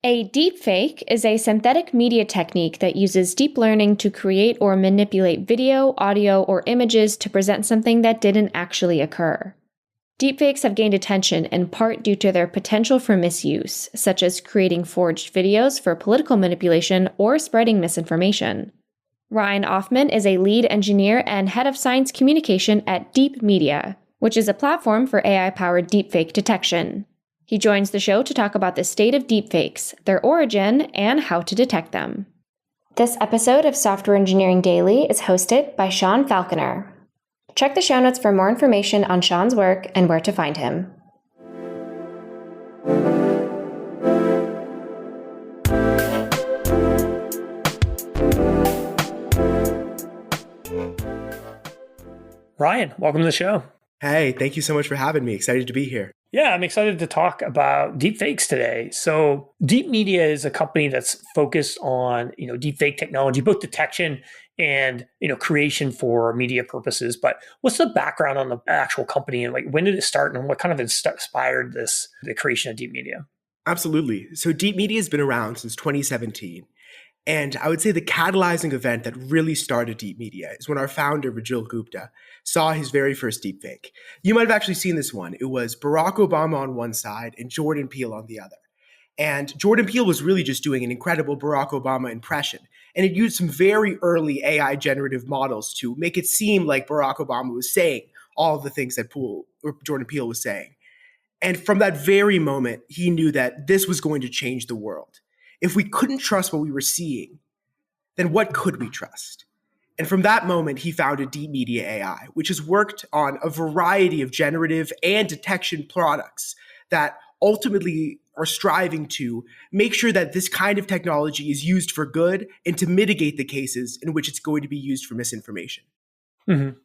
A deepfake is a synthetic media technique that uses deep learning to create or manipulate video, audio, or images to present something that didn't actually occur. Deepfakes have gained attention in part due to their potential for misuse, such as creating forged videos for political manipulation or spreading misinformation. Ryan Ofman is a lead engineer and head of science communication at DeepMedia, which is a platform for AI-powered deepfake detection. He joins the show to talk about the state of deepfakes, their origin, and how to detect them. This episode of Software Engineering Daily is hosted by Sean Falconer. Check the show notes for more information on Sean's work and where to find him. Ryan, welcome to the show. Hey, thank you so much for having me. Excited to be here. Yeah, I'm excited to talk about deepfakes today. So DeepMedia is a company that's focused on, deepfake technology, both detection and, creation for media purposes. But what's the background on the actual company and when did it start and what kind of inspired the creation of DeepMedia? Absolutely. So DeepMedia has been around since 2017. And I would say the catalyzing event that really started DeepMedia is when our founder, Rajul Gupta, saw his very first deepfake. You might have actually seen this one. It was Barack Obama on one side and Jordan Peele on the other. And Jordan Peele was really just doing an incredible Barack Obama impression. And it used some very early AI generative models to make it seem like Barack Obama was saying all of the things that Jordan Peele was saying. And from that very moment, he knew that this was going to change the world. If we couldn't trust what we were seeing, then what could we trust? And from that moment, he founded DeepMedia AI, which has worked on a variety of generative and detection products that ultimately are striving to make sure that this kind of technology is used for good and to mitigate the cases in which it's going to be used for misinformation. Mm-hmm.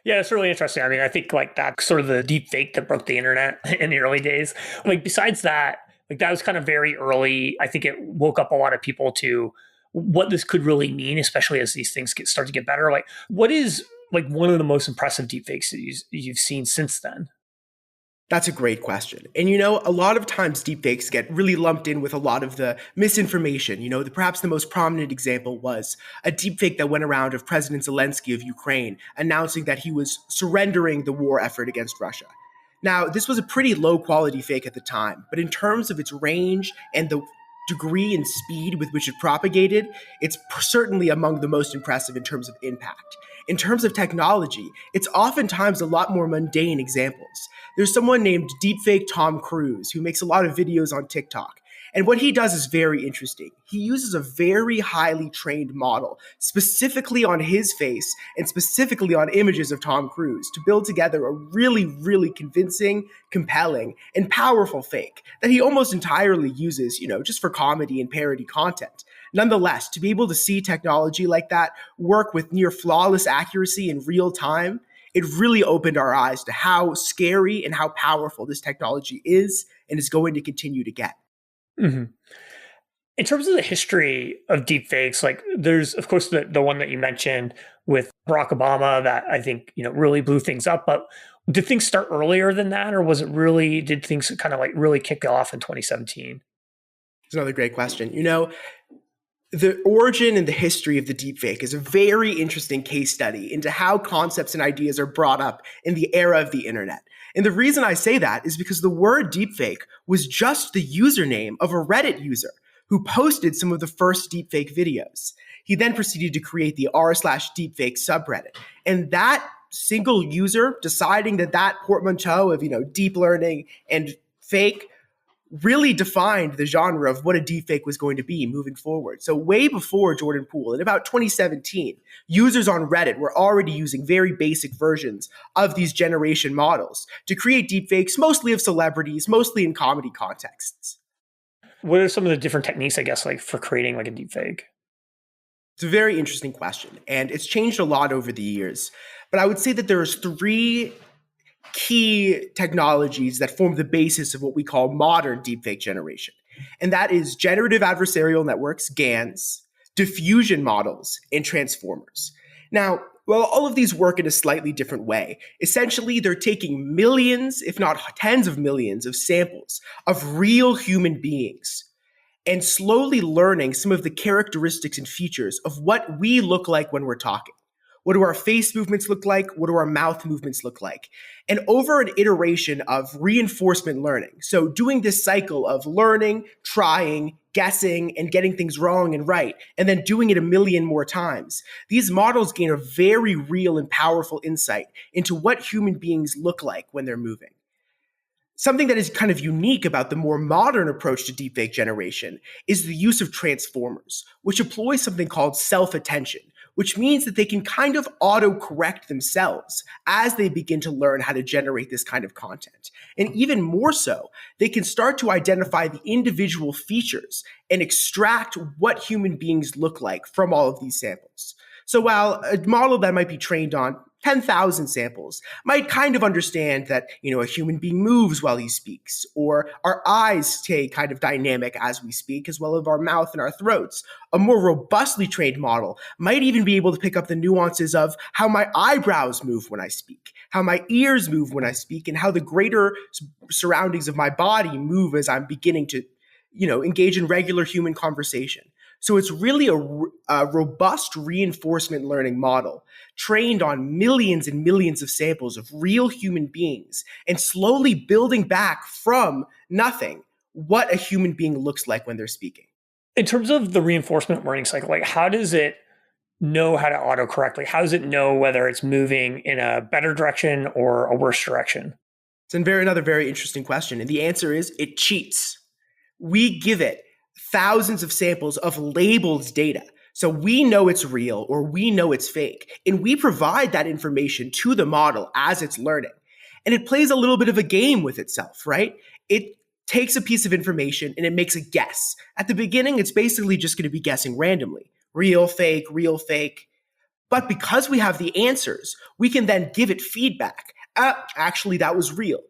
Yeah, it's really interesting. I mean, I think that's sort of the deep fake that broke the internet in the early days. Besides that, that was kind of very early. I think it woke up a lot of people to what this could really mean, especially as these things start to get better. What is one of the most impressive deepfakes that you've seen since then? That's a great question. And a lot of times deepfakes get really lumped in with a lot of the misinformation. Perhaps the most prominent example was a deepfake that went around of President Zelensky of Ukraine announcing that he was surrendering the war effort against Russia. Now, this was a pretty low quality fake at the time, but in terms of its range and the degree and speed with which it propagated, it's certainly among the most impressive in terms of impact. In terms of technology, it's oftentimes a lot more mundane examples. There's someone named Deepfake Tom Cruise who makes a lot of videos on TikTok. And what he does is very interesting. He uses a very highly trained model, specifically on his face and specifically on images of Tom Cruise, to build together a really, really convincing, compelling, and powerful fake that he almost entirely uses, just for comedy and parody content. Nonetheless, to be able to see technology like that work with near flawless accuracy in real time, it really opened our eyes to how scary and how powerful this technology is and is going to continue to get. Mm-hmm. In terms of the history of deepfakes, there's of course the one that you mentioned with Barack Obama that I think really blew things up. But did things start earlier than that, or did things kind of really kick off in 2017? It's another great question. The origin and the history of the deepfake is a very interesting case study into how concepts and ideas are brought up in the era of the internet. And the reason I say that is because the word deepfake was just the username of a Reddit user who posted some of the first deepfake videos. He then proceeded to create the r/deepfake subreddit. And that single user deciding that portmanteau of, deep learning and fake really defined the genre of what a deepfake was going to be moving forward. So way before Jordan Peele, in about 2017, users on Reddit were already using very basic versions of these generation models to create deepfakes, mostly of celebrities, mostly in comedy contexts. What are some of the different techniques, I guess, for creating a deepfake? It's a very interesting question, and it's changed a lot over the years. But I would say that there's three key technologies that form the basis of what we call modern deepfake generation. And that is generative adversarial networks, GANs, diffusion models, and transformers. Now, well, all of these work in a slightly different way. Essentially, they're taking millions, if not tens of millions, of samples of real human beings and slowly learning some of the characteristics and features of what we look like when we're talking. What do our face movements look like? What do our mouth movements look like? And over an iteration of reinforcement learning, so doing this cycle of learning, trying, guessing, and getting things wrong and right, and then doing it a million more times, these models gain a very real and powerful insight into what human beings look like when they're moving. Something that is kind of unique about the more modern approach to deepfake generation is the use of transformers, which employs something called self-attention, which means that they can kind of auto-correct themselves as they begin to learn how to generate this kind of content. And even more so, they can start to identify the individual features and extract what human beings look like from all of these samples. So while a model that might be trained on 10,000 samples might kind of understand that, a human being moves while he speaks, or our eyes stay kind of dynamic as we speak, as well as our mouth and our throats. A more robustly trained model might even be able to pick up the nuances of how my eyebrows move when I speak, how my ears move when I speak, and how the greater surroundings of my body move as I'm beginning to, engage in regular human conversation. So it's really a robust reinforcement learning model trained on millions and millions of samples of real human beings and slowly building back from nothing what a human being looks like when they're speaking. In terms of the reinforcement learning cycle, how does it know how to autocorrect? How does it know whether it's moving in a better direction or a worse direction? It's another very interesting question. And the answer is it cheats. We give it thousands of samples of labeled data. So we know it's real or we know it's fake. And we provide that information to the model as it's learning. And it plays a little bit of a game with itself, right? It takes a piece of information and it makes a guess. At the beginning, it's basically just going to be guessing randomly. Real, fake, real, fake. But because we have the answers, we can then give it feedback. Actually, that was real.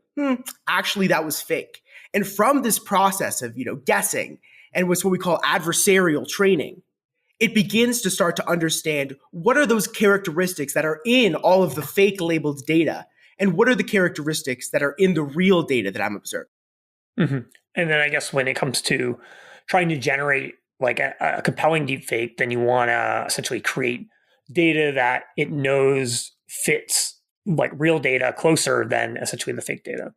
Actually, that was fake. And from this process of, guessing, and what's what we call adversarial training, it begins to start to understand what are those characteristics that are in all of the fake labeled data, and what are the characteristics that are in the real data that I'm observing. Mm-hmm. And then I guess when it comes to trying to generate a compelling deepfake, then you want to essentially create data that it knows fits real data closer than essentially the fake data.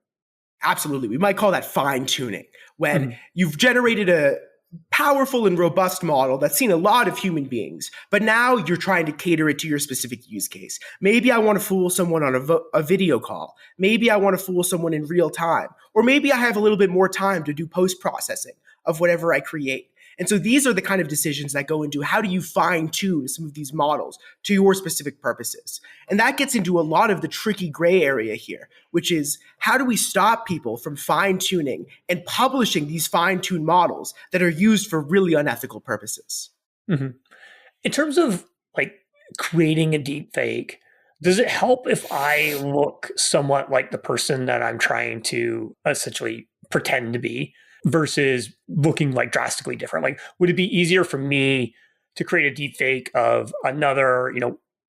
Absolutely. We might call that fine tuning. When you've generated a powerful and robust model that's seen a lot of human beings, but now you're trying to cater it to your specific use case. Maybe I want to fool someone on a video call. Maybe I want to fool someone in real time. Or maybe I have a little bit more time to do post-processing of whatever I create. And so these are the kind of decisions that go into how do you fine tune some of these models to your specific purposes. And that gets into a lot of the tricky gray area here, which is how do we stop people from fine tuning and publishing these fine tuned models that are used for really unethical purposes? Mm-hmm. In terms of creating a deep fake, does it help if I look somewhat like the person that I'm trying to essentially pretend to be, versus looking drastically different? Would it be easier for me to create a deep fake of another,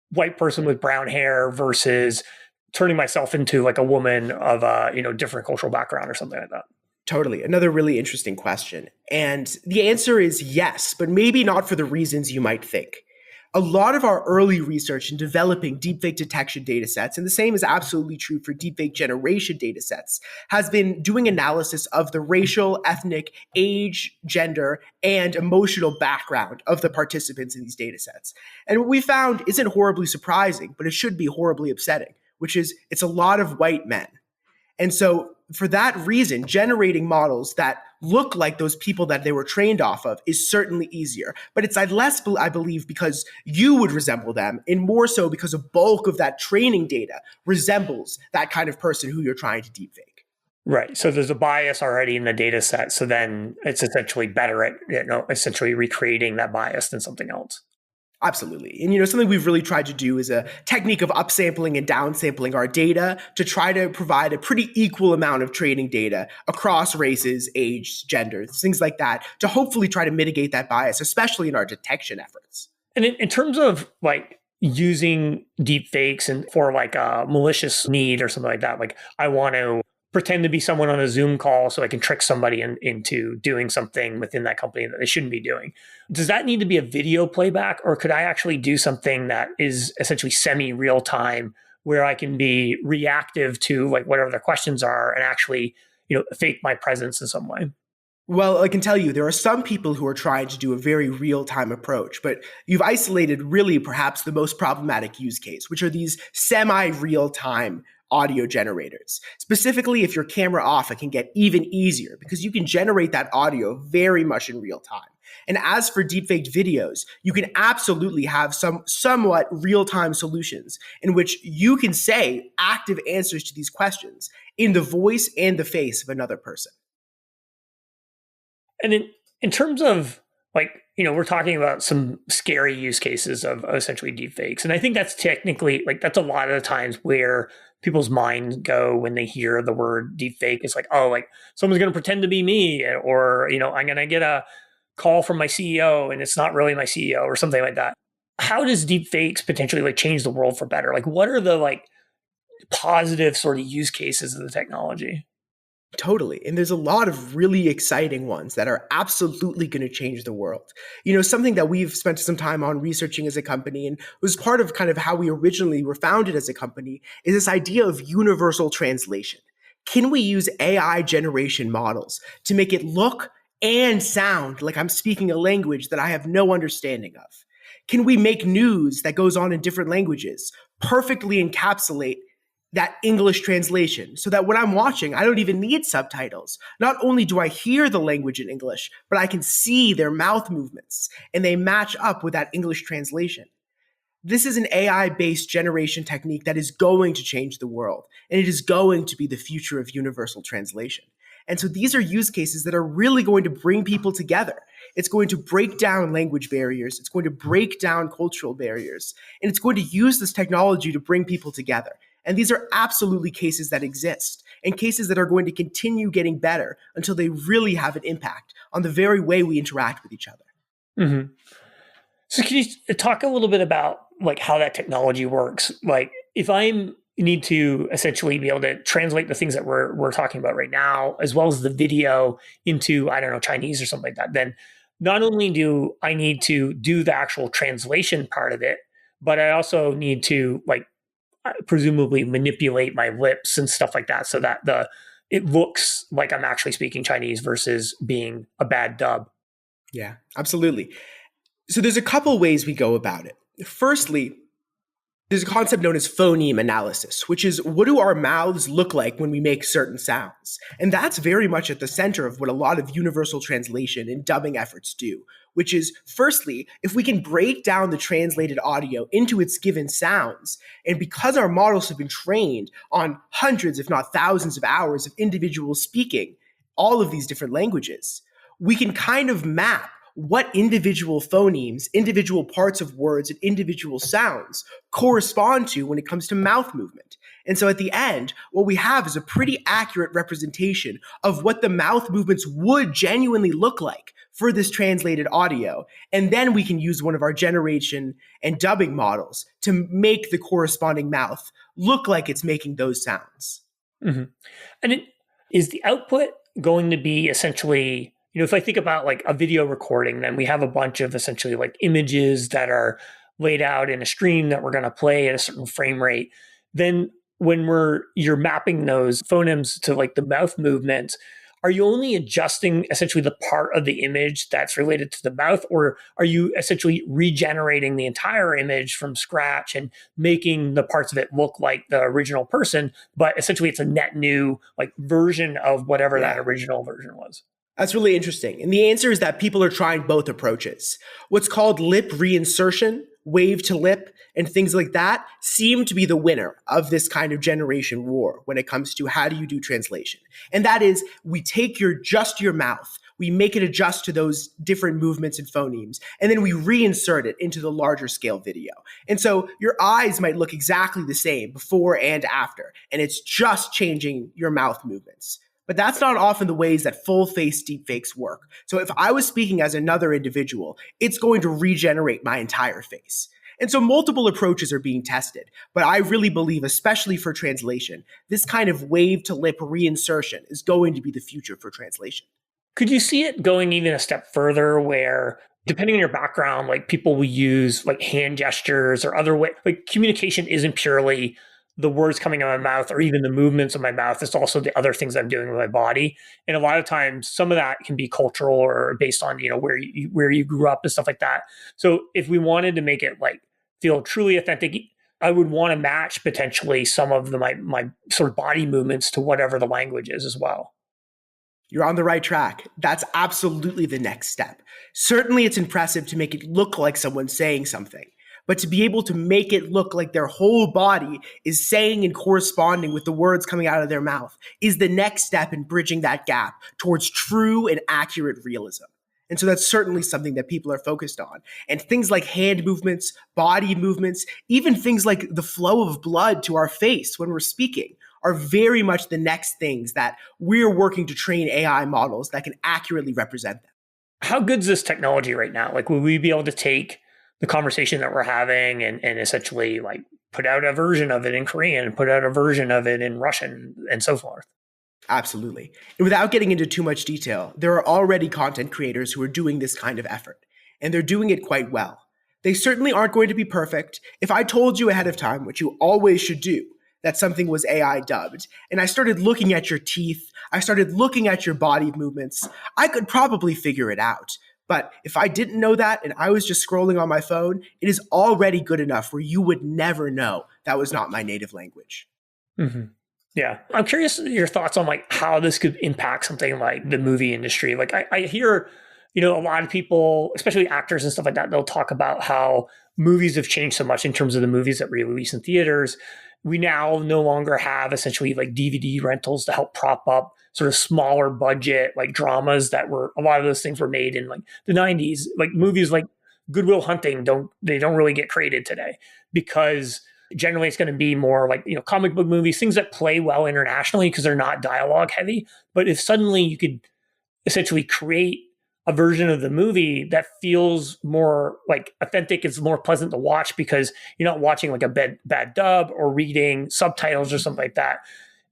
white person with brown hair versus turning myself into a woman of a, different cultural background or something like that? Totally. Another really interesting question. And the answer is yes, but maybe not for the reasons you might think. A lot of our early research in developing deepfake detection datasets, and the same is absolutely true for deepfake generation datasets, has been doing analysis of the racial, ethnic, age, gender, and emotional background of the participants in these datasets. And what we found isn't horribly surprising, but it should be horribly upsetting, which is it's a lot of white men. And so for that reason, generating models that look like those people that they were trained off of is certainly easier. But it's less, I believe, because you would resemble them, and more so because a bulk of that training data resembles that kind of person who you're trying to deepfake. Right. So there's a bias already in the data set. So then it's essentially better at essentially recreating that bias than something else. Absolutely. And something we've really tried to do is a technique of upsampling and downsampling our data to try to provide a pretty equal amount of training data across races, age, genders, things like that, to hopefully try to mitigate that bias, especially in our detection efforts. And in terms of using deep fakes and for a malicious need or something like that, I want to pretend to be someone on a Zoom call so I can trick somebody into doing something within that company that they shouldn't be doing. Does that need to be a video playback, or could I actually do something that is essentially semi-real time where I can be reactive to like whatever their questions are and actually, fake my presence in some way? Well, I can tell you, there are some people who are trying to do a very real-time approach, but you've isolated really perhaps the most problematic use case, which are these semi-real-time audio generators. Specifically, if your camera off, it can get even easier because you can generate that audio very much in real time. And as for deepfaked videos, you can absolutely have some somewhat real-time solutions in which you can say active answers to these questions in the voice and the face of another person. And in terms of we're talking about some scary use cases of essentially deepfakes. And I think that's technically that's a lot of the times where people's minds go when they hear the word deepfake. It's like, oh, someone's going to pretend to be me, or, I'm going to get a call from my CEO and it's not really my CEO or something like that. How does deepfakes potentially change the world for better? What are the positive sort of use cases of the technology? Totally. And there's a lot of really exciting ones that are absolutely going to change the world. Something that we've spent some time on researching as a company and was part of kind of how we originally were founded as a company is this idea of universal translation. Can we use AI generation models to make it look and sound like I'm speaking a language that I have no understanding of? Can we make news that goes on in different languages perfectly encapsulate that English translation so that when I'm watching, I don't even need subtitles? Not only do I hear the language in English, but I can see their mouth movements and they match up with that English translation. This is an AI-based generation technique that is going to change the world, and it is going to be the future of universal translation. And so these are use cases that are really going to bring people together. It's going to break down language barriers. It's going to break down cultural barriers. And it's going to use this technology to bring people together. And these are absolutely cases that exist and cases that are going to continue getting better until they really have an impact on the very way we interact with each other. Mm-hmm. So can you talk a little bit about how that technology works? If I need to essentially be able to translate the things that we're talking about right now, as well as the video into, I don't know, Chinese or something like that, then not only do I need to do the actual translation part of it, but I also need to presumably manipulate my lips and stuff like that so that it looks like I'm actually speaking Chinese versus being a bad dub. Yeah, absolutely. So there's a couple ways we go about it. Firstly, there's a concept known as phoneme analysis, which is what do our mouths look like when we make certain sounds? And that's very much at the center of what a lot of universal translation and dubbing efforts do, which is, firstly, if we can break down the translated audio into its given sounds, and because our models have been trained on hundreds, if not thousands of hours of individuals speaking all of these different languages, we can kind of map what individual phonemes, individual parts of words, and individual sounds correspond to when it comes to mouth movement. And so at the end, what we have is a pretty accurate representation of what the mouth movements would genuinely look like for this translated audio. And then we can use one of our generation and dubbing models to make the corresponding mouth look like it's making those sounds. Mm-hmm. And is the output going to be essentially, if I think about a video recording, then we have a bunch of essentially images that are laid out in a stream that we're going to play at a certain frame rate. Then when you're mapping those phonemes to the mouth movements, are you only adjusting essentially the part of the image that's related to the mouth, or are you essentially regenerating the entire image from scratch and making the parts of it look like the original person, but essentially it's a net new version of whatever that original version was? That's really interesting. And the answer is that people are trying both approaches. What's called lip reinsertion, wave to lip, and things like that seem to be the winner of this kind of generation war when it comes to how do you do translation. And that is, we take just your mouth, we make it adjust to those different movements and phonemes, and then we reinsert it into the larger scale video. And so your eyes might look exactly the same before and after, and it's just changing your mouth movements. But that's not often the ways that full-face deepfakes work. So if I was speaking as another individual, it's going to regenerate my entire face. And so multiple approaches are being tested. But I really believe, especially for translation, this kind of wave to lip reinsertion is going to be the future for translation. Could you see it going even a step further where, depending on your background, like people will use like hand gestures or other way, like communication isn't purely the words coming out of my mouth or even the movements of my mouth. It's also the other things I'm doing with my body. And a lot of times some of that can be cultural or based on, where you grew up and stuff like that. So if we wanted to make it like feel truly authentic, I would want to match potentially some of my sort of body movements to whatever the language is as well. You're on the right track. That's absolutely the next step. Certainly it's impressive to make it look like someone's saying something, but to be able to make it look like their whole body is saying and corresponding with the words coming out of their mouth is the next step in bridging that gap towards true and accurate realism. And so that's certainly something that people are focused on. And things like hand movements, body movements, even things like the flow of blood to our face when we're speaking are very much the next things that we're working to train AI models that can accurately represent them. How good is this technology right now? Like, will we be able to take the conversation that we're having and essentially like put out a version of it in Korean and put out a version of it in Russian and so forth? Absolutely. And without getting into too much detail, there are already content creators who are doing this kind of effort, and they're doing it quite well. They certainly aren't going to be perfect. If I told you ahead of time, which you always should do, that something was AI dubbed, and I started looking at your teeth, I started looking at your body movements, I could probably figure it out. But if I didn't know that and I was just scrolling on my phone, it is already good enough where you would never know that was not my native language. Mm-hmm. Yeah. I'm curious your thoughts on like how this could impact something like the movie industry. Like I hear, a lot of people, especially actors and stuff like that, they'll talk about how movies have changed so much in terms of the movies that we release in theaters. We now no longer have essentially like DVD rentals to help prop up sort of smaller budget like dramas that were, a lot of those things were made in like the 90s. Like movies like Good Will Hunting don't really get created today because generally it's going to be more like, comic book movies, things that play well internationally because they're not dialogue heavy. But if suddenly you could essentially create a version of the movie that feels more like authentic, it's more pleasant to watch because you're not watching like a bad dub or reading subtitles or something like that.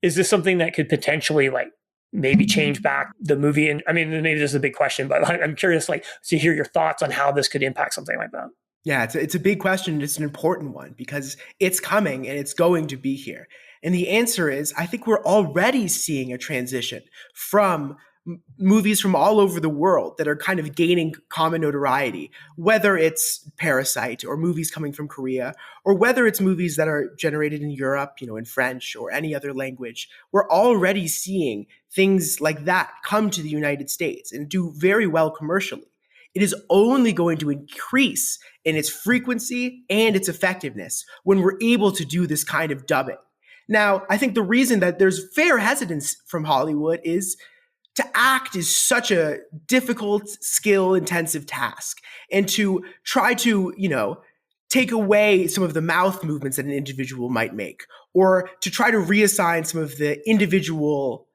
Is this something that could potentially like maybe change back the movie? And I mean, maybe this is a big question, but I'm curious like to hear your thoughts on how this could impact something like that. Yeah, it's a big question. It's an important one because it's coming and it's going to be here. And the answer is, I think we're already seeing a transition from movies from all over the world that are kind of gaining common notoriety, whether it's Parasite or movies coming from Korea, or whether it's movies that are generated in Europe, in French or any other language. We're already seeing things like that come to the United States and do very well commercially. It is only going to increase in its frequency and its effectiveness when we're able to do this kind of dubbing. Now, I think the reason that there's fair hesitance from Hollywood is to act is such a difficult, skill-intensive task. And to try to, take away some of the mouth movements that an individual might make, or to try to reassign some of the individual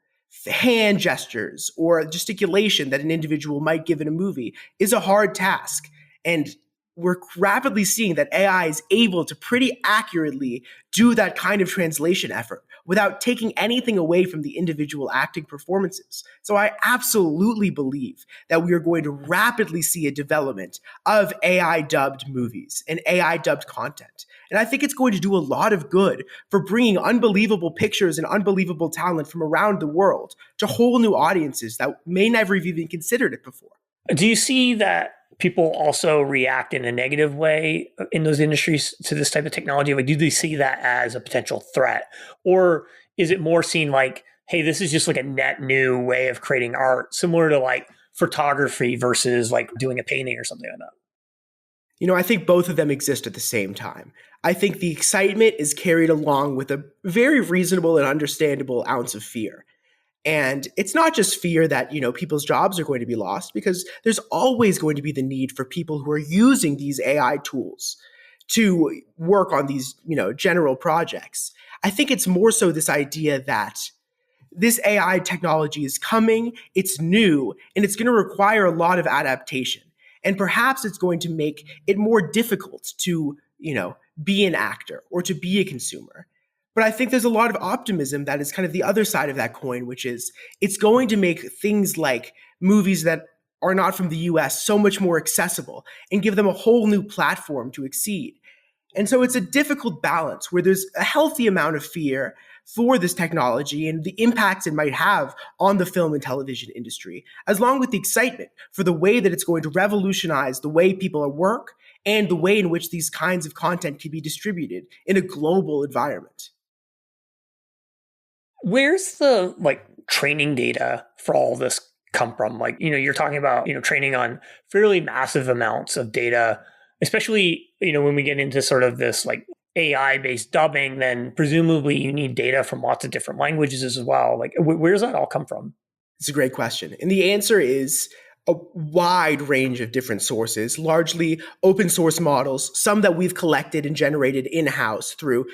hand gestures or gesticulation that an individual might give in a movie is a hard task. And we're rapidly seeing that AI is able to pretty accurately do that kind of translation effort without taking anything away from the individual acting performances. So I absolutely believe that we are going to rapidly see a development of AI dubbed movies and AI dubbed content. And I think it's going to do a lot of good for bringing unbelievable pictures and unbelievable talent from around the world to whole new audiences that may never have even considered it before. Do you see that people also react in a negative way in those industries to this type of technology? Like, do they see that as a potential threat? Or is it more seen like, hey, this is just like a net new way of creating art, similar to like photography versus like doing a painting or something like that? I think both of them exist at the same time. I think the excitement is carried along with a very reasonable and understandable ounce of fear. And it's not just fear that, people's jobs are going to be lost, because there's always going to be the need for people who are using these AI tools to work on these, general projects. I think it's more so this idea that this AI technology is coming, it's new, and it's going to require a lot of adaptation. And perhaps it's going to make it more difficult to, be an actor or to be a consumer. But I think there's a lot of optimism that is kind of the other side of that coin, which is it's going to make things like movies that are not from the US so much more accessible and give them a whole new platform to exceed. And so it's a difficult balance where there's a healthy amount of fear for this technology and the impacts it might have on the film and television industry, as long with the excitement for the way that it's going to revolutionize the way people work and the way in which these kinds of content can be distributed in a global environment. Where's the training data for all this come from? You're talking about, training on fairly massive amounts of data, especially, when we get into sort of this AI based dubbing, then presumably you need data from lots of different languages as well. Where does that all come from? It's a great question. And the answer is a wide range of different sources, largely open source models, some that we've collected and generated in-house through,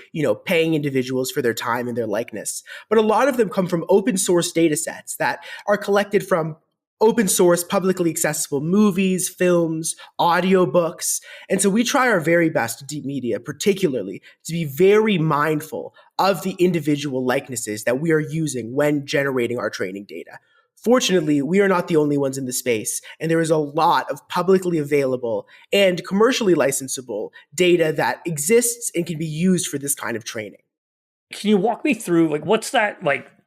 paying individuals for their time and their likeness. But a lot of them come from open source data sets that are collected from open source, publicly accessible movies, films, audiobooks. And so we try our very best at DeepMedia, particularly, to be very mindful of the individual likenesses that we are using when generating our training data. Fortunately, we are not the only ones in the space, and there is a lot of publicly available and commercially licensable data that exists and can be used for this kind of training. Can you walk me through, what's that,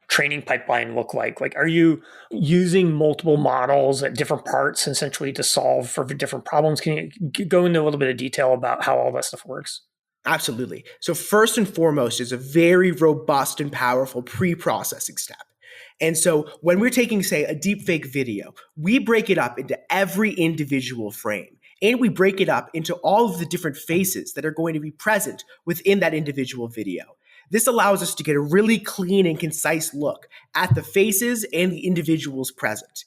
training pipeline look like? Are you using multiple models at different parts essentially to solve for different problems? Can you go into a little bit of detail about how all that stuff works? Absolutely. So first and foremost is a very robust and powerful pre-processing step. And so when we're taking, say, a deepfake video, we break it up into every individual frame. And we break it up into all of the different faces that are going to be present within that individual video. This allows us to get a really clean and concise look at the faces and the individuals present.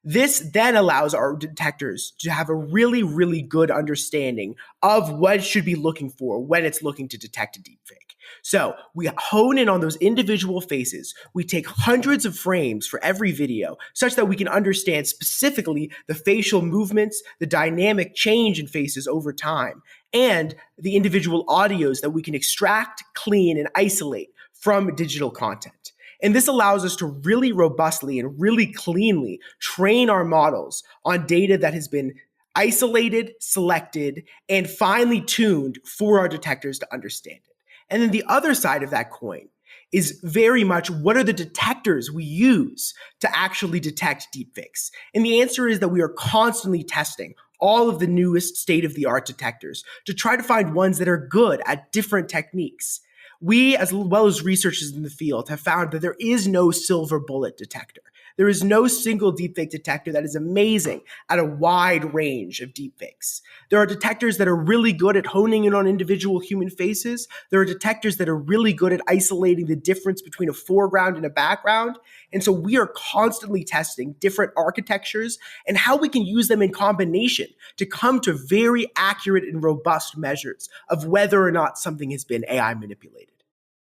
This then allows our detectors to have a really, really good understanding of what it should be looking for when it's looking to detect a deepfake. So we hone in on those individual faces. We take hundreds of frames for every video such that we can understand specifically the facial movements, the dynamic change in faces over time, and the individual audios that we can extract, clean, and isolate from digital content. And this allows us to really robustly and really cleanly train our models on data that has been isolated, selected, and finely tuned for our detectors to understand it. And then the other side of that coin is very much what are the detectors we use to actually detect deepfakes? And the answer is that we are constantly testing all of the newest state-of-the-art detectors to try to find ones that are good at different techniques. We, as well as researchers in the field, have found that there is no silver bullet detector. There is no single deepfake detector that is amazing at a wide range of deepfakes. There are detectors that are really good at honing in on individual human faces. There are detectors that are really good at isolating the difference between a foreground and a background. And so we are constantly testing different architectures and how we can use them in combination to come to very accurate and robust measures of whether or not something has been AI manipulated.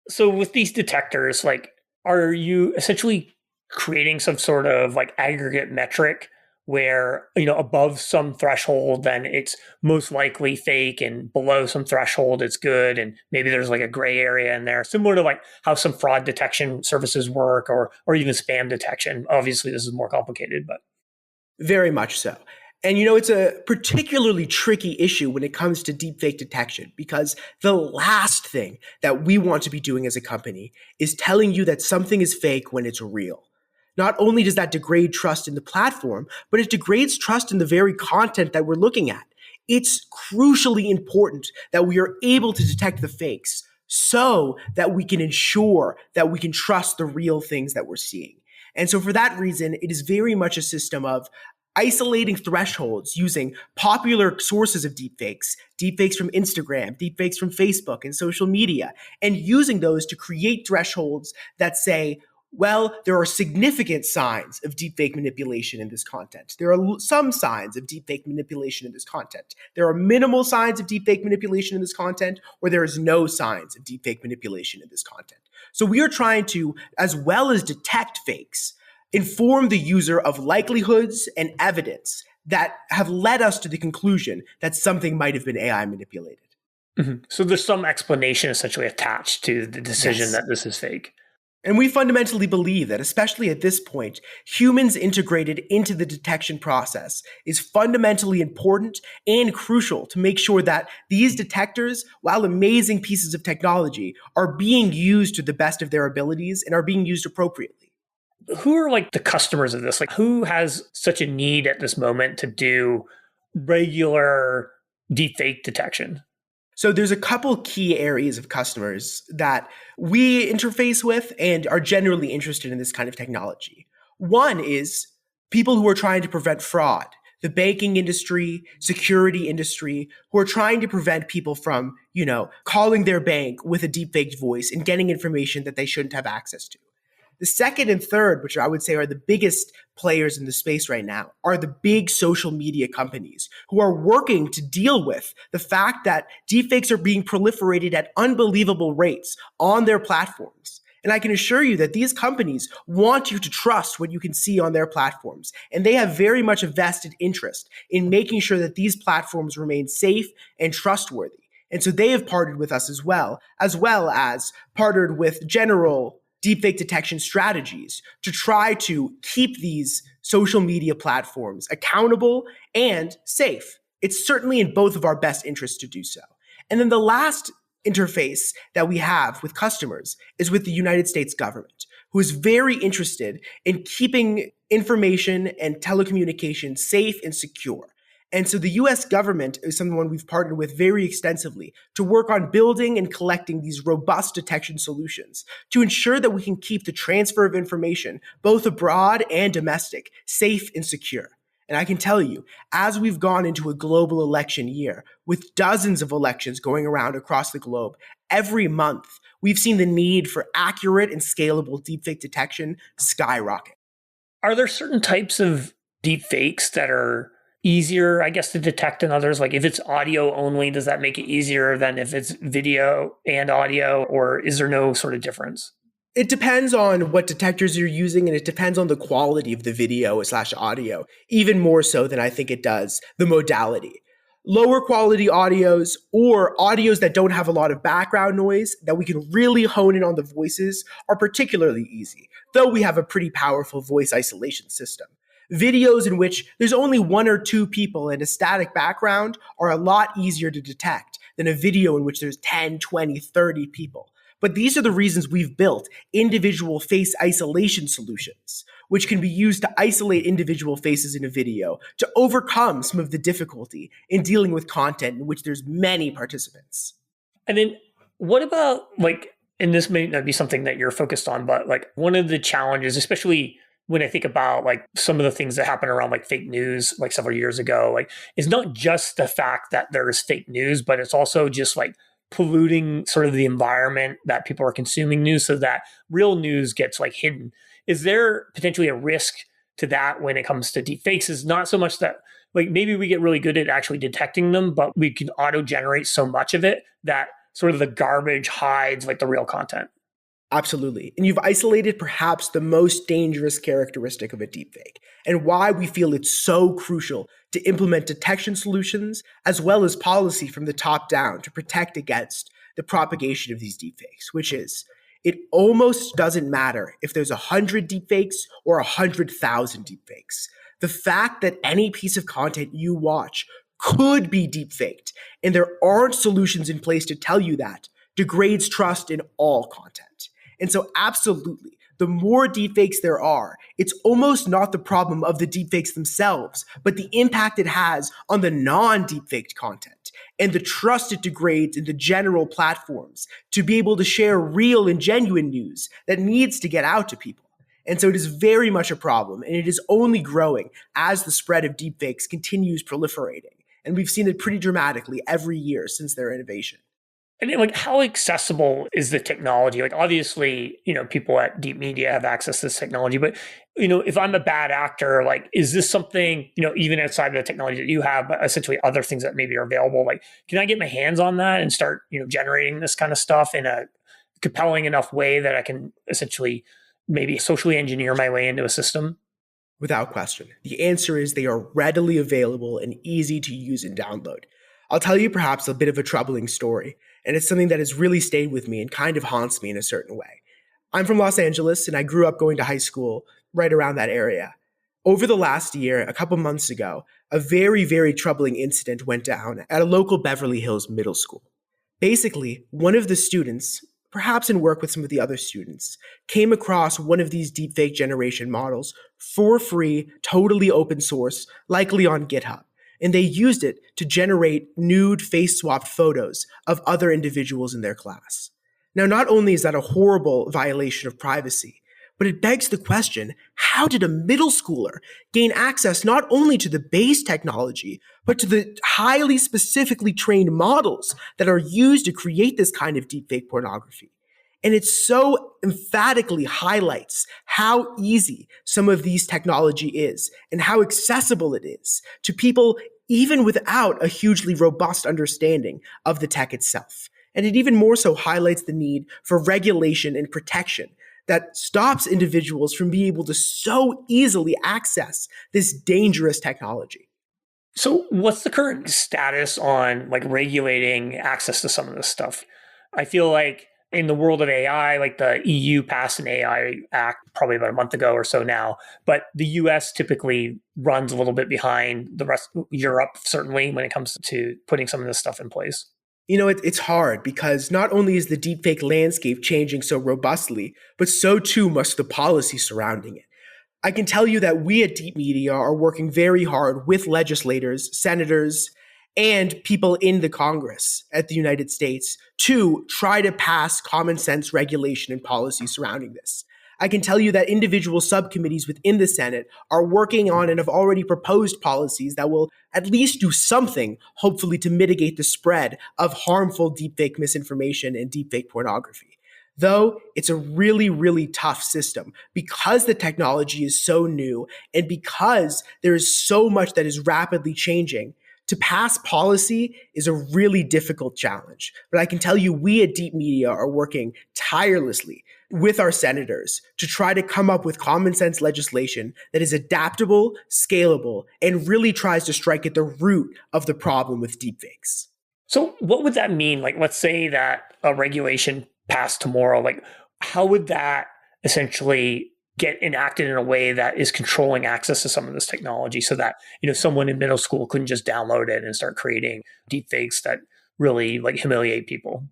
So with these detectors, are you essentially creating some sort of aggregate metric where, above some threshold, then it's most likely fake, and below some threshold, it's good. And maybe there's a gray area in there, similar to how some fraud detection services work, or even spam detection. Obviously, this is more complicated, but. Very much so. And it's a particularly tricky issue when it comes to deepfake detection, because the last thing that we want to be doing as a company is telling you that something is fake when it's real. Not only does that degrade trust in the platform, but it degrades trust in the very content that we're looking at. It's crucially important that we are able to detect the fakes so that we can ensure that we can trust the real things that we're seeing. And so for that reason, it is very much a system of isolating thresholds using popular sources of deepfakes from Instagram, deepfakes from Facebook and social media, and using those to create thresholds that say, well, there are significant signs of deepfake manipulation in this content. There are some signs of deepfake manipulation in this content. There are minimal signs of deepfake manipulation in this content, or there is no signs of deepfake manipulation in this content. So we are trying to, as well as detect fakes, inform the user of likelihoods and evidence that have led us to the conclusion that something might have been AI manipulated. So there's some explanation essentially attached to the decision Yes. that this is fake. And we fundamentally believe that, especially at this point, humans integrated into the detection process is fundamentally important and crucial to make sure that these detectors, while amazing pieces of technology, are being used to the best of their abilities and are being used appropriately. Who are like the customers of this? Like who has such a need at this moment to do regular deepfake detection? So there's a couple key areas of customers that we interface with and are generally interested in this kind of technology. One is people who are trying to prevent fraud, the banking industry, security industry, who are trying to prevent people from, calling their bank with a deepfaked voice and getting information that they shouldn't have access to. The second and third, which I would say are the biggest players in the space right now, are the big social media companies who are working to deal with the fact that deepfakes are being proliferated at unbelievable rates on their platforms. And I can assure you that these companies want you to trust what you can see on their platforms. And they have very much a vested interest in making sure that these platforms remain safe and trustworthy. And so they have partnered with us as well as partnered with general deepfake detection strategies to try to keep these social media platforms accountable and safe. It's certainly in both of our best interests to do so. And then the last interface that we have with customers is with the United States government, who is very interested in keeping information and telecommunications safe and secure. And so the US government is someone we've partnered with very extensively to work on building and collecting these robust detection solutions to ensure that we can keep the transfer of information, both abroad and domestic, safe and secure. And I can tell you, as we've gone into a global election year with dozens of elections going around across the globe, every month we've seen the need for accurate and scalable deepfake detection skyrocket. Are there certain types of deepfakes that are easier, I guess, to detect than others? Like if it's audio only, does that make it easier than if it's video and audio, or is there no sort of difference? It depends on what detectors you're using, and it depends on the quality of the video/audio, even more so than I think it does the modality. Lower quality audios or audios that don't have a lot of background noise that we can really hone in on the voices are particularly easy, though we have a pretty powerful voice isolation system. Videos in which there's only one or two people and a static background are a lot easier to detect than a video in which there's 10, 20, 30 people. But these are the reasons we've built individual face isolation solutions, which can be used to isolate individual faces in a video to overcome some of the difficulty in dealing with content in which there's many participants. And then what about and this may not be something that you're focused on, but one of the challenges, especially when I think about some of the things that happen around fake news, several years ago, it's not just the fact that there's fake news, but it's also just polluting sort of the environment that people are consuming news so that real news gets hidden. Is there potentially a risk to that when it comes to deepfakes? Is not so much that maybe we get really good at actually detecting them, but we can auto generate so much of it that sort of the garbage hides the real content. Absolutely. And you've isolated perhaps the most dangerous characteristic of a deepfake and why we feel it's so crucial to implement detection solutions as well as policy from the top down to protect against the propagation of these deepfakes, which is it almost doesn't matter if there's 100 deepfakes or 100,000 deepfakes. The fact that any piece of content you watch could be deepfaked and there aren't solutions in place to tell you that degrades trust in all content. And so absolutely, the more deepfakes there are, it's almost not the problem of the deepfakes themselves, but the impact it has on the non-deepfaked content and the trust it degrades in the general platforms to be able to share real and genuine news that needs to get out to people. And so it is very much a problem, and it is only growing as the spread of deepfakes continues proliferating. And we've seen it pretty dramatically every year since their innovation. And how accessible is the technology? Obviously, people at DeepMedia have access to this technology, but, if I'm a bad actor, is this something, even outside of the technology that you have, but essentially other things that maybe are available? Can I get my hands on that and start, generating this kind of stuff in a compelling enough way that I can essentially maybe socially engineer my way into a system? Without question. The answer is they are readily available and easy to use and download. I'll tell you perhaps a bit of a troubling story, and it's something that has really stayed with me and kind of haunts me in a certain way. I'm from Los Angeles, and I grew up going to high school right around that area. Over the last year, a couple months ago, a very, very troubling incident went down at a local Beverly Hills middle school. Basically, one of the students, perhaps in work with some of the other students, came across one of these deepfake generation models for free, totally open source, likely on GitHub. And they used it to generate nude face-swapped photos of other individuals in their class. Now, not only is that a horrible violation of privacy, but it begs the question, how did a middle schooler gain access not only to the base technology, but to the highly specifically trained models that are used to create this kind of deepfake pornography? And it so emphatically highlights how easy some of these technology is and how accessible it is to people even without a hugely robust understanding of the tech itself. And it even more so highlights the need for regulation and protection that stops individuals from being able to so easily access this dangerous technology. So what's the current status on like regulating access to some of this stuff? I feel like in the world of AI, like the EU passed an AI act probably about a month ago or so now, but the US typically runs a little bit behind the rest of Europe, certainly when it comes to putting some of this stuff in place. You know, it's hard because not only is the deepfake landscape changing so robustly, but so too must the policy surrounding it. I can tell you that we at DeepMedia are working very hard with legislators, senators, and people in the Congress at the United States to try to pass common sense regulation and policy surrounding this. I can tell you that individual subcommittees within the Senate are working on and have already proposed policies that will at least do something, hopefully, to mitigate the spread of harmful deepfake misinformation and deepfake pornography. Though it's a really, really tough system because the technology is so new and because there is so much that is rapidly changing. To pass policy is a really difficult challenge. But I can tell you we at DeepMedia are working tirelessly with our senators to try to come up with common sense legislation that is adaptable, scalable, and really tries to strike at the root of the problem with deepfakes. So what would that mean? Like, let's say that a regulation passed tomorrow. Like, how would that essentially get enacted in a way that is controlling access to some of this technology so that, someone in middle school couldn't just download it and start creating deepfakes that really like humiliate people?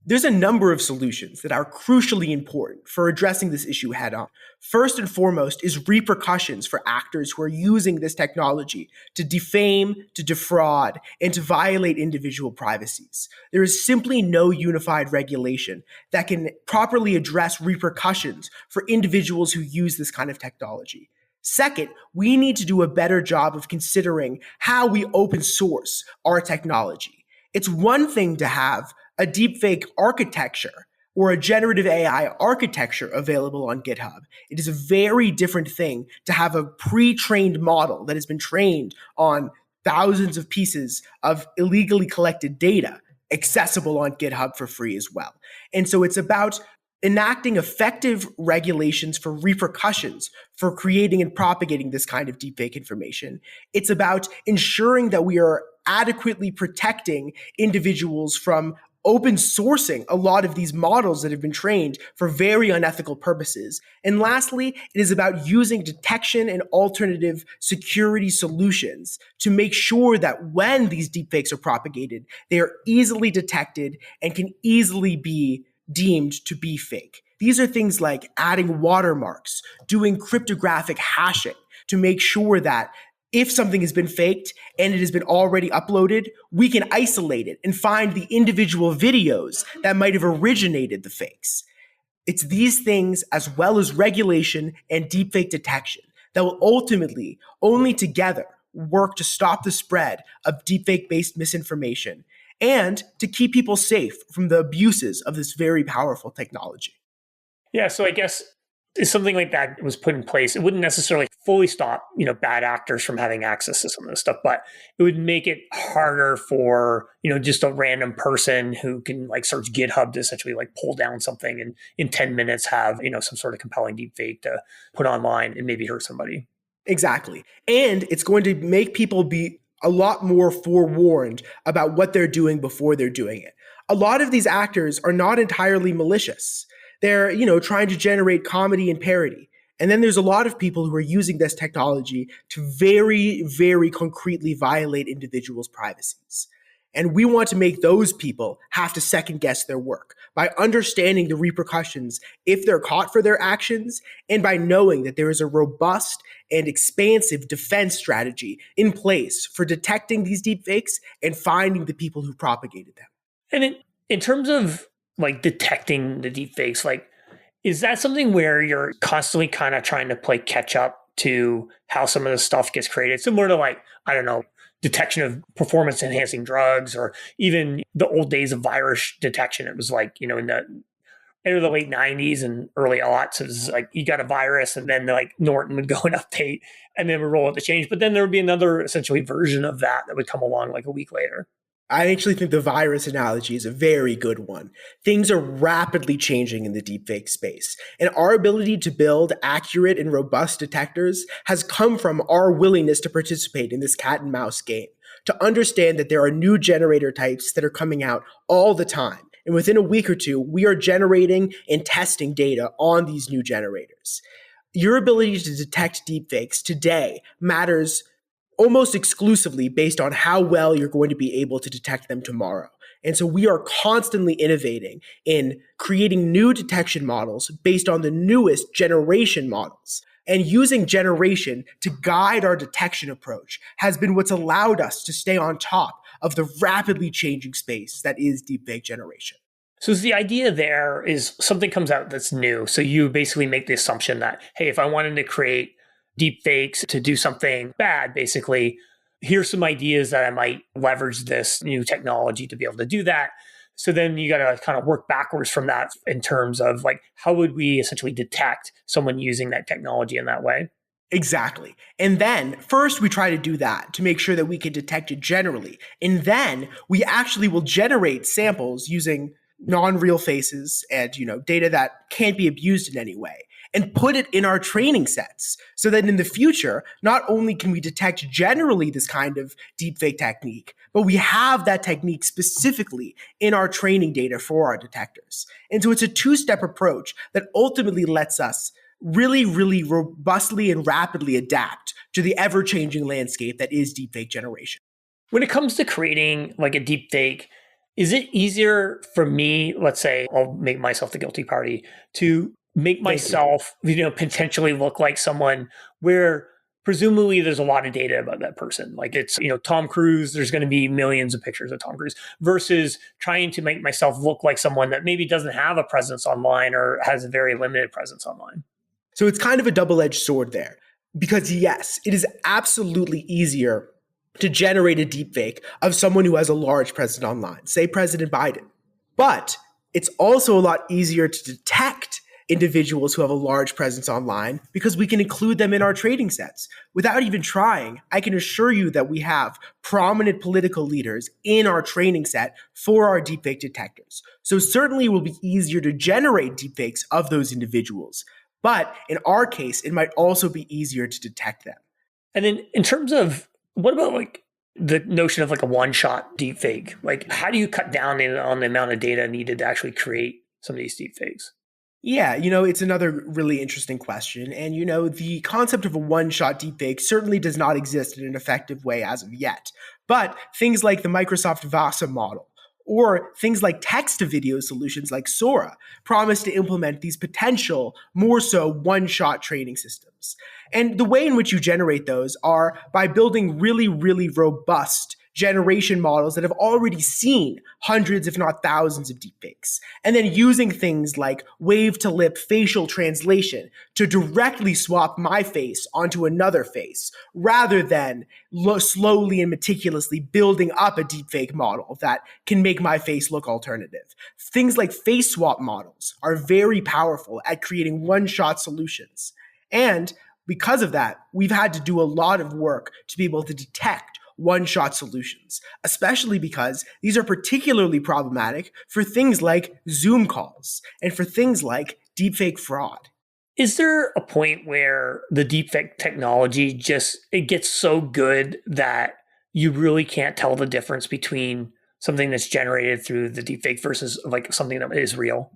There's a number of solutions that are crucially important for addressing this issue head on. First and foremost is repercussions for actors who are using this technology to defame, to defraud, and to violate individual privacies. There is simply no unified regulation that can properly address repercussions for individuals who use this kind of technology. Second, we need to do a better job of considering how we open source our technology. It's one thing to have a deepfake architecture or a generative AI architecture available on GitHub. It is a very different thing to have a pre-trained model that has been trained on thousands of pieces of illegally collected data accessible on GitHub for free as well. And so it's about enacting effective regulations for repercussions for creating and propagating this kind of deepfake information. It's about ensuring that we are adequately protecting individuals from open sourcing a lot of these models that have been trained for very unethical purposes. And lastly, it is about using detection and alternative security solutions to make sure that when these deepfakes are propagated, they are easily detected and can easily be deemed to be fake. These are things like adding watermarks, doing cryptographic hashing to make sure that if something has been faked and it has been already uploaded, we can isolate it and find the individual videos that might have originated the fakes. It's these things, as well as regulation and deepfake detection, that will ultimately, only together, work to stop the spread of deepfake-based misinformation and to keep people safe from the abuses of this very powerful technology. Yeah, so I guess if something like that was put in place, it wouldn't necessarily fully stop, bad actors from having access to some of this stuff, but it would make it harder for, just a random person who can like search GitHub to essentially like pull down something and in 10 minutes have, some sort of compelling deepfake to put online and maybe hurt somebody. Exactly. And it's going to make people be a lot more forewarned about what they're doing before they're doing it. A lot of these actors are not entirely malicious. They're, trying to generate comedy and parody. And then there's a lot of people who are using this technology to very, very concretely violate individuals' privacies. And we want to make those people have to second guess their work by understanding the repercussions if they're caught for their actions, and by knowing that there is a robust and expansive defense strategy in place for detecting these deepfakes and finding the people who propagated them. And in terms of like detecting the deepfakes, like, is that something where you're constantly kind of trying to play catch up to how some of the stuff gets created? Similar to like, I don't know, detection of performance enhancing drugs, or even the old days of virus detection. It was like, in the end of the late 90s and early aughts, it was like you got a virus and then like Norton would go and update and then would roll out the change. But then there would be another essentially version of that would come along like a week later. I actually think the virus analogy is a very good one. Things are rapidly changing in the deepfake space, and our ability to build accurate and robust detectors has come from our willingness to participate in this cat and mouse game, to understand that there are new generator types that are coming out all the time. And within a week or two, we are generating and testing data on these new generators. Your ability to detect deepfakes today matters almost exclusively based on how well you're going to be able to detect them tomorrow. And so we are constantly innovating in creating new detection models based on the newest generation models. And using generation to guide our detection approach has been what's allowed us to stay on top of the rapidly changing space that is deepfake generation. So the idea there is something comes out that's new. So you basically make the assumption that, hey, if I wanted to create deepfakes to do something bad, basically, here's some ideas that I might leverage this new technology to be able to do that. So then you got to kind of work backwards from that in terms of like, how would we essentially detect someone using that technology in that way? Exactly. And then first we try to do that to make sure that we can detect it generally. And then we actually will generate samples using non-real faces and, data that can't be abused in any way, and put it in our training sets so that in the future, not only can we detect generally this kind of deepfake technique, but we have that technique specifically in our training data for our detectors. And so it's a two-step approach that ultimately lets us really, really robustly and rapidly adapt to the ever-changing landscape that is deepfake generation. When it comes to creating like a deepfake, is it easier for me, let's say I'll make myself the guilty party, to make myself, potentially look like someone where presumably there's a lot of data about that person. Like it's, Tom Cruise, there's going to be millions of pictures of Tom Cruise, versus trying to make myself look like someone that maybe doesn't have a presence online or has a very limited presence online. So it's kind of a double-edged sword there, because yes, it is absolutely easier to generate a deepfake of someone who has a large presence online, say President Biden. But it's also a lot easier to detect individuals who have a large presence online because we can include them in our training sets. Without even trying, I can assure you that we have prominent political leaders in our training set for our deepfake detectors. So certainly it will be easier to generate deepfakes of those individuals. But in our case, it might also be easier to detect them. And then in terms of, what about like the notion of like a one-shot deepfake? Like, how do you cut down on the amount of data needed to actually create some of these deepfakes? Yeah, it's another really interesting question. And, the concept of a one-shot deepfake certainly does not exist in an effective way as of yet. But things like the Microsoft VASA model, or things like text-to-video solutions like Sora, promise to implement these potential, more so one-shot training systems. And the way in which you generate those are by building really, really robust generation models that have already seen hundreds, if not thousands, of deepfakes, and then using things like wave-to-lip facial translation to directly swap my face onto another face, rather than slowly and meticulously building up a deepfake model that can make my face look alternative. Things like face swap models are very powerful at creating one-shot solutions. And because of that, we've had to do a lot of work to be able to detect one-shot solutions, especially because these are particularly problematic for things like Zoom calls and for things like deepfake fraud. Is there a point where the deepfake technology it gets so good that you really can't tell the difference between something that's generated through the deepfake versus like something that is real.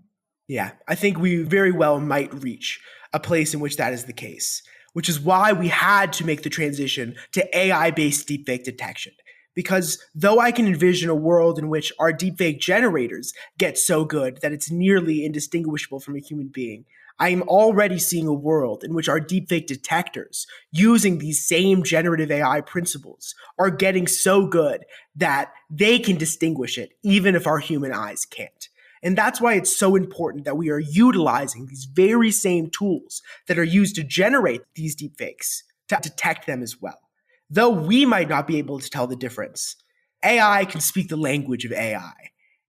Yeah, I think we very well might reach a place in which that is the case, which is why we had to make the transition to AI-based deepfake detection. Because though I can envision a world in which our deepfake generators get so good that it's nearly indistinguishable from a human being, I am already seeing a world in which our deepfake detectors, using these same generative AI principles, are getting so good that they can distinguish it, even if our human eyes can't. And that's why it's so important that we are utilizing these very same tools that are used to generate these deepfakes to detect them as well. Though we might not be able to tell the difference, AI can speak the language of AI.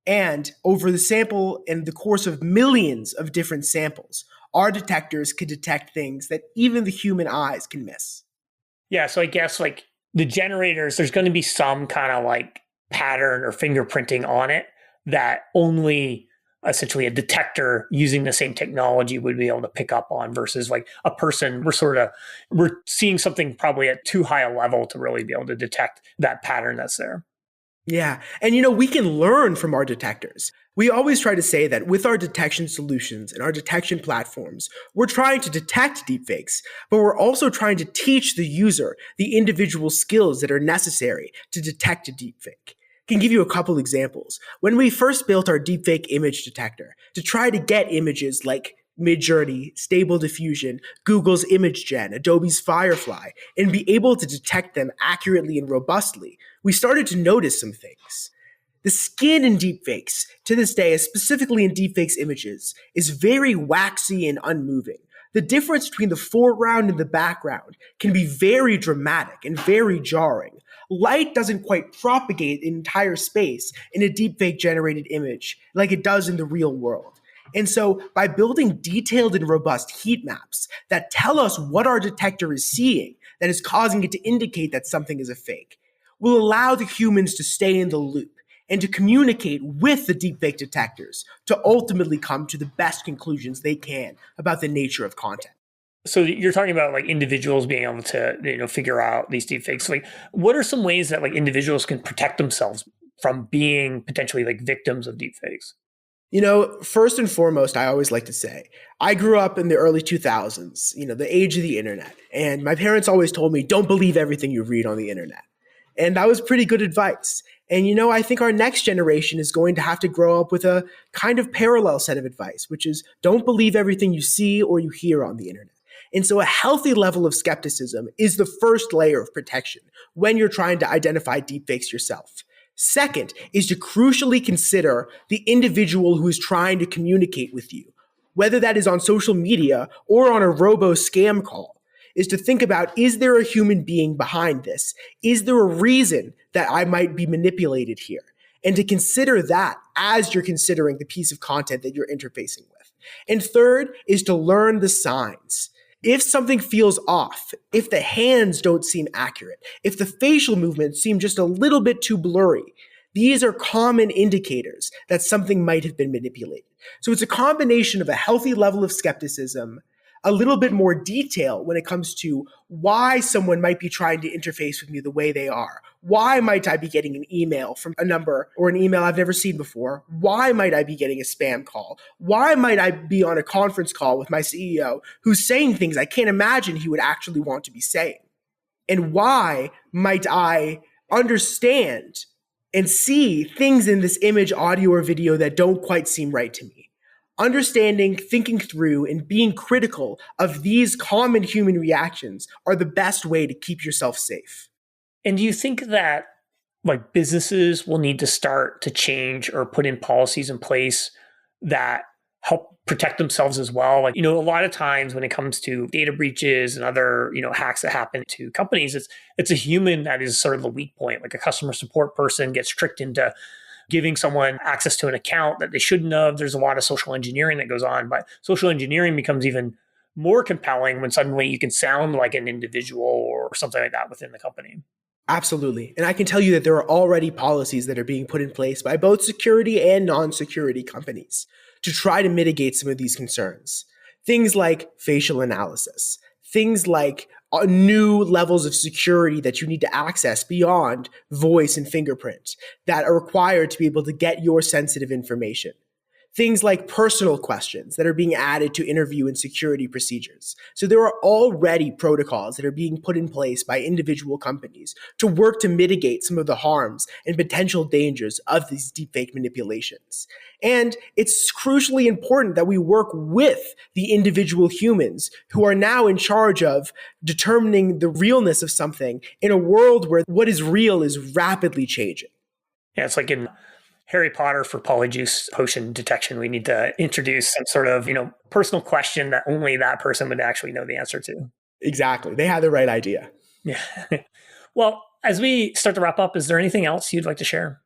And over the sample and the course of millions of different samples, our detectors can detect things that even the human eyes can miss. Yeah, so I guess like the generators, there's going to be some kind of like pattern or fingerprinting on it that only essentially a detector using the same technology would be able to pick up on versus like a person. We're seeing something probably at too high a level to really be able to detect that pattern that's there. Yeah. And we can learn from our detectors. We always try to say that with our detection solutions and our detection platforms, we're trying to detect deepfakes, but we're also trying to teach the user the individual skills that are necessary to detect a deepfake. I can give you a couple examples. When we first built our deepfake image detector to try to get images like Midjourney, Stable Diffusion, Google's ImageGen, Adobe's Firefly, and be able to detect them accurately and robustly, we started to notice some things. The skin in deepfakes, to this day, specifically in deepfakes images, is very waxy and unmoving. The difference between the foreground and the background can be very dramatic and very jarring. Light doesn't quite propagate an entire space in a deepfake generated image like it does in the real world. And so by building detailed and robust heat maps that tell us what our detector is seeing that is causing it to indicate that something is a fake, will allow the humans to stay in the loop and to communicate with the deepfake detectors to ultimately come to the best conclusions they can about the nature of content. So you're talking about like individuals being able to figure out these deepfakes. Like, what are some ways that like individuals can protect themselves from being potentially like victims of deepfakes? First and foremost, I always like to say, I grew up in the early 2000s, the age of the internet. And my parents always told me, don't believe everything you read on the internet. And that was pretty good advice. And, I think our next generation is going to have to grow up with a kind of parallel set of advice, which is don't believe everything you see or you hear on the internet. And so a healthy level of skepticism is the first layer of protection when you're trying to identify deepfakes yourself. Second is to crucially consider the individual who is trying to communicate with you, whether that is on social media or on a robo scam call, is to think about, is there a human being behind this? Is there a reason that I might be manipulated here? And to consider that as you're considering the piece of content that you're interfacing with. And third is to learn the signs. If something feels off, if the hands don't seem accurate, if the facial movements seem just a little bit too blurry, these are common indicators that something might have been manipulated. So it's a combination of a healthy level of skepticism, a little bit more detail when it comes to why someone might be trying to interface with me the way they are. Why might I be getting an email from a number or an email I've never seen before? Why might I be getting a spam call? Why might I be on a conference call with my CEO who's saying things I can't imagine he would actually want to be saying? And why might I understand and see things in this image, audio, or video that don't quite seem right to me? Understanding, thinking through, and being critical of these common human reactions are the best way to keep yourself safe. And do you think that like businesses will need to start to change or put in policies in place that help protect themselves as well? Like, a lot of times when it comes to data breaches and other, hacks that happen to companies, it's a human that is sort of the weak point. Like a customer support person gets tricked into giving someone access to an account that they shouldn't have. There's a lot of social engineering that goes on, but social engineering becomes even more compelling when suddenly you can sound like an individual or something like that within the company. Absolutely. And I can tell you that there are already policies that are being put in place by both security and non-security companies to try to mitigate some of these concerns. Things like facial analysis, things like new levels of security that you need to access beyond voice and fingerprint that are required to be able to get your sensitive information. Things like personal questions that are being added to interview and security procedures. So there are already protocols that are being put in place by individual companies to work to mitigate some of the harms and potential dangers of these deepfake manipulations. And it's crucially important that we work with the individual humans who are now in charge of determining the realness of something in a world where what is real is rapidly changing. Yeah, it's like in Harry Potter for polyjuice potion detection. We need to introduce some sort of, personal question that only that person would actually know the answer to. Exactly. They had the right idea. Yeah. Well, as we start to wrap up, is there anything else you'd like to share?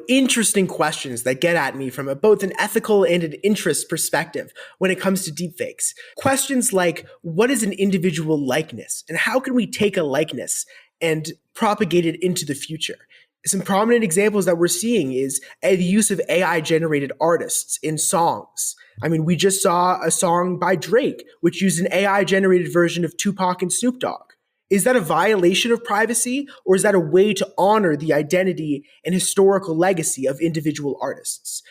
Interesting questions that get at me from both an ethical and an interest perspective when it comes to deepfakes. Questions like, what is an individual likeness? And how can we take a likeness and propagate it into the future? Some prominent examples that we're seeing is the use of AI-generated artists in songs. I mean, we just saw a song by Drake, which used an AI-generated version of Tupac and Snoop Dogg. Is that a violation of privacy, or is that a way to honor the identity and historical legacy of individual artists?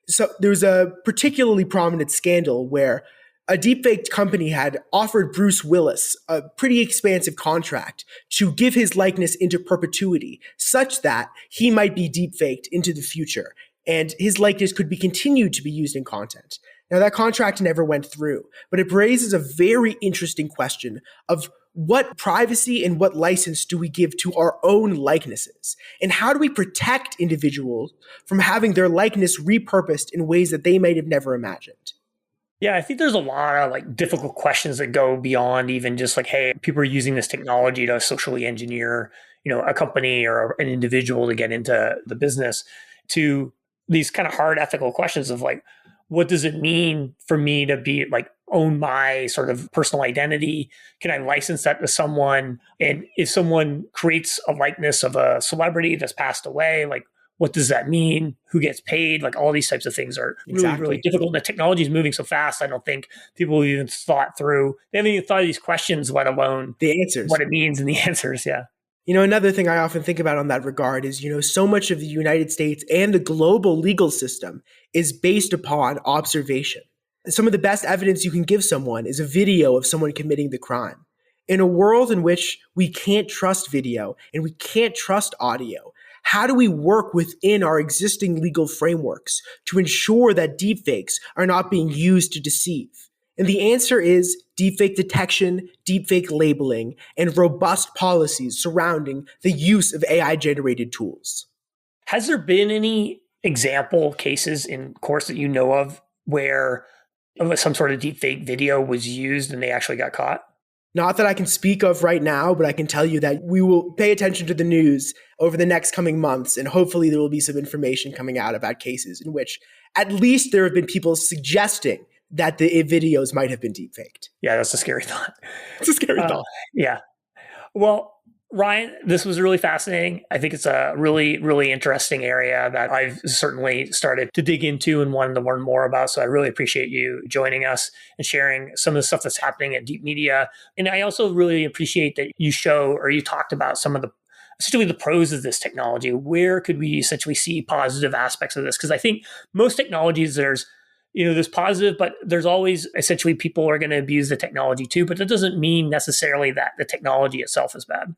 So there's a particularly prominent scandal where a deepfake company had offered Bruce Willis a pretty expansive contract to give his likeness into perpetuity, such that he might be deepfaked into the future, and his likeness could be continued to be used in content. Now, that contract never went through, but it raises a very interesting question of what privacy and what license do we give to our own likenesses? And how do we protect individuals from having their likeness repurposed in ways that they might have never imagined? Yeah, I think there's a lot of difficult questions that go beyond even just hey, people are using this technology to socially engineer, a company or an individual to get into the business, to these kind of hard ethical questions of what does it mean for me to be own my sort of personal identity? Can I license that to someone? And if someone creates a likeness of a celebrity that's passed away, what does that mean? Who gets paid? All these types of things are really, really difficult. And the technology is moving so fast, I don't think people have even thought through. They haven't even thought of these questions, let alone the answers, what it means and the answers. Yeah. Another thing I often think about on that regard is, so much of the United States and the global legal system is based upon observation. Some of the best evidence you can give someone is a video of someone committing the crime. In a world in which we can't trust video and we can't trust audio, how do we work within our existing legal frameworks to ensure that deepfakes are not being used to deceive? And the answer is deepfake detection, deepfake labeling, and robust policies surrounding the use of AI-generated tools. Has there been any example cases in course that you know of where some sort of deepfake video was used and they actually got caught? Not that I can speak of right now, but I can tell you that we will pay attention to the news over the next coming months, and hopefully there will be some information coming out about cases in which at least there have been people suggesting that the videos might have been deepfaked. Yeah, that's a scary thought. It's a scary thought. Yeah. Well, Ryan, this was really fascinating. I think it's a really, really interesting area that I've certainly started to dig into and wanted to learn more about. So I really appreciate you joining us and sharing some of the stuff that's happening at DeepMedia. And I also really appreciate that you talked about some of essentially the pros of this technology. Where could we essentially see positive aspects of this? Because I think most technologies, there's positive, but there's always essentially people are going to abuse the technology too. But that doesn't mean necessarily that the technology itself is bad.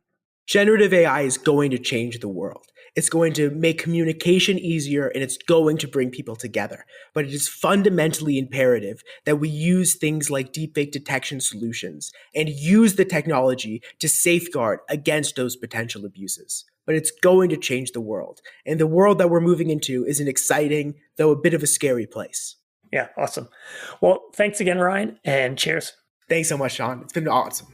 Generative AI is going to change the world. It's going to make communication easier, and it's going to bring people together. But it is fundamentally imperative that we use things like deepfake detection solutions and use the technology to safeguard against those potential abuses. But it's going to change the world. And the world that we're moving into is an exciting, though a bit of a scary place. Yeah, awesome. Well, thanks again, Ryan, and cheers. Thanks so much, Sean. It's been awesome.